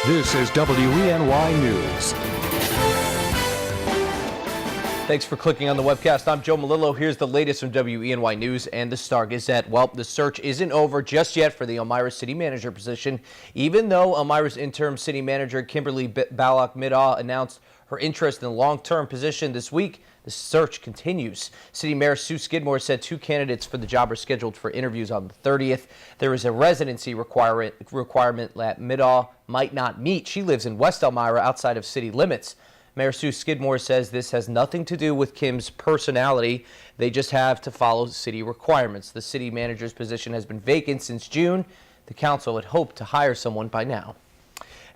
This is WENY News. Thanks for clicking on the webcast. I'm Joe Malillo. Here's the latest from WENY News and the Star Gazette. Well, the search isn't over just yet for the Elmira city manager position. Even though Elmira's interim city manager Kimberly Balak-Middaugh announced her interest in the long-term position this week, the search continues. City Mayor Sue Skidmore said 2 candidates for the job are scheduled for interviews on the 30th. There is a residency requirement that Middaugh might not meet. She lives in West Elmira, outside of city limits. Mayor Sue Skidmore says this has nothing to do with Kim's personality. They just have to follow city requirements. The city manager's position has been vacant since June. The council had hoped to hire someone by now.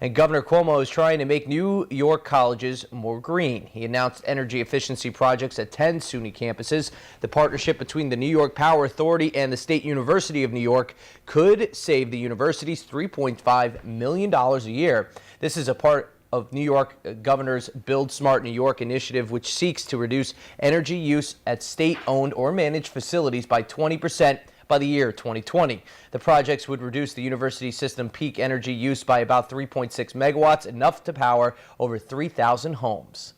And Governor Cuomo is trying to make New York colleges more green. He announced energy efficiency projects at 10 SUNY campuses. The partnership between the New York Power Authority and the State University of New York could save the universities $3.5 million a year. This is a part of New York Governor's Build Smart New York initiative, which seeks to reduce energy use at state-owned or managed facilities by 20% by the year 2020. The projects would reduce the university system peak energy use by about 3.6 megawatts, enough to power over 3,000 homes.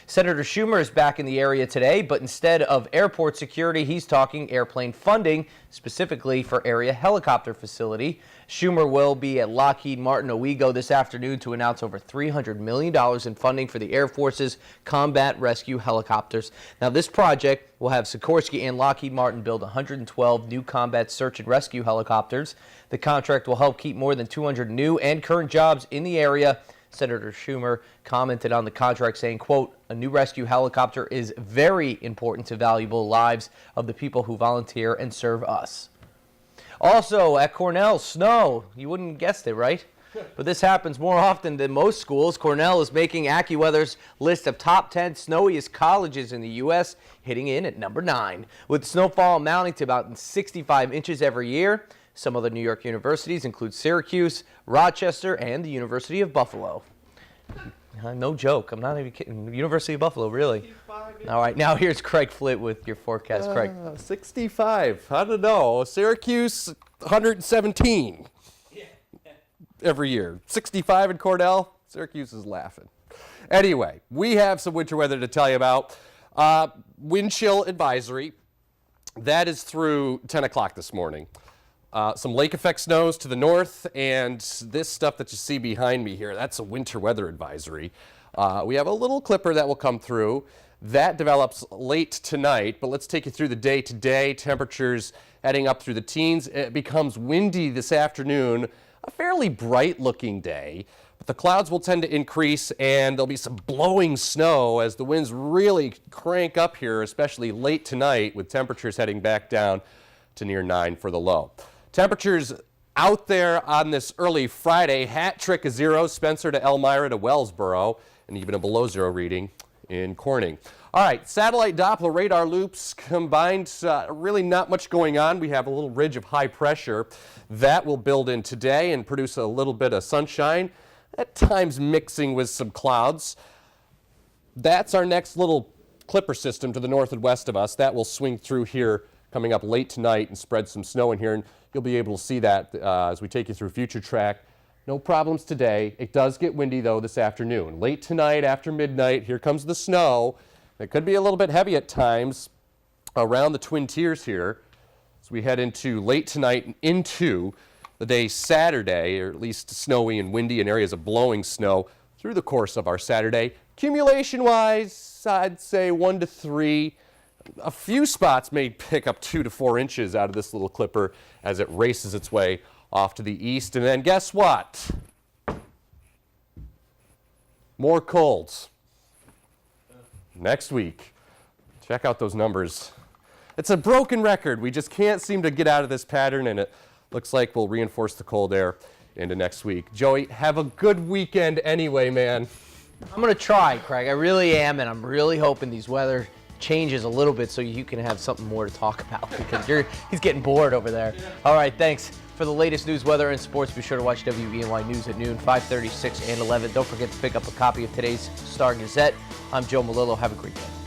Senator Schumer is back in the area today, but instead of airport security, he's talking airplane funding, specifically for area helicopter facility. Schumer will be at Lockheed Martin Owego this afternoon to announce over $300 million in funding for the Air Force's combat rescue helicopters. Now, this project will have Sikorsky and Lockheed Martin build 112 new combat search and rescue helicopters. The contract will help keep more than 200 new and current jobs in the area. Senator Schumer commented on the contract saying, quote, "A new rescue helicopter is very important to valuable lives of the people who volunteer and serve us." Also at Cornell Snow, you wouldn't guess it, right? But this happens more often than most schools. Cornell is making AccuWeather's list of top 10 snowiest colleges in the U.S., hitting in at number 9. With snowfall amounting to about 65 inches every year. Some other New York universities include Syracuse, Rochester, and the University of Buffalo. No joke. I'm not even kidding. University of Buffalo, really. All right, now here's Craig Flitt with your forecast. Craig. 65. I don't know. Syracuse, 117 every year. 65 in Cornell. Syracuse is laughing. Anyway, we have some winter weather to tell you about. Wind chill advisory. That is through 10 o'clock this morning. Some lake effect snows to the north, and this stuff that you see behind me here, that's a winter weather advisory. We have a little clipper that will come through. That develops late tonight, but let's take you through the day today. Temperatures heading up through the teens. It becomes windy this afternoon, a fairly bright looking day, but the clouds will tend to increase and there'll be some blowing snow as the winds really crank up here, especially late tonight, with temperatures heading back down to near 9 for the low. Temperatures out there on this early Friday, hat trick of 0, Spencer to Elmira to Wellsboro, and even a below 0 reading in Corning. All right, satellite Doppler radar loops combined, really not much going on. We have a little ridge of high pressure that will build in today and produce a little bit of sunshine, at times mixing with some clouds. That's our next little clipper system to the north and west of us. That will swing through here coming up late tonight and spread some snow in here, and you'll be able to see that as we take you through future track. No problems today. It does get windy though this afternoon. Late tonight after midnight, here comes the snow. It could be a little bit heavy at times around the Twin Tiers here as we head into late tonight and into the day Saturday, or at least snowy and windy in areas of blowing snow through the course of our Saturday. Accumulation-wise, I'd say 1 to 3. A few spots may pick up 2 to 4 inches out of this little clipper as it races its way off to the east. And then guess what? More colds next week. Check out those numbers. It's a broken record. We just can't seem to get out of this pattern, and it looks like we'll reinforce the cold air into next week. Joey, have a good weekend anyway, man. I'm going to try, Craig. I really am, and I'm really hoping these weather changes a little bit so you can have something more to talk about, because he's getting bored over there. Yeah. All right, thanks. For the latest news, weather, and sports, be sure to watch WENY News at noon, 5:30, 6, and 11. Don't forget to pick up a copy of today's Star Gazette. I'm Joe Malillo. Have a great day.